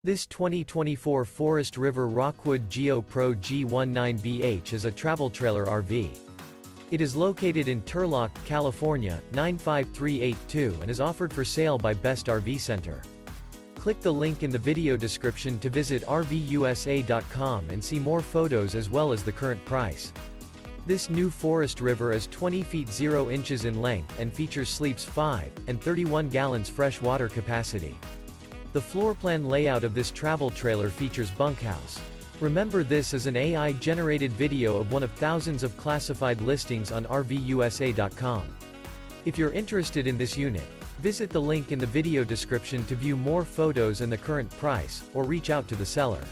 This 2024 Forest River Rockwood Geo Pro G19BH is a travel trailer RV. It is located in Turlock, California, 95382 and is offered for sale by Best RV Center. Click the link in the video description to visit RVUSA.com and see more photos as well as the current price. This new Forest River is 20 feet 0 inches in length and features sleeps 5 and 31 gallons fresh water capacity. The floor plan layout of this travel trailer features Bunkhouse. Remember, this is an AI-generated video of one of thousands of classified listings on RVUSA.com. If you're interested in this unit, visit the link in the video description to view more photos and the current price, or reach out to the seller.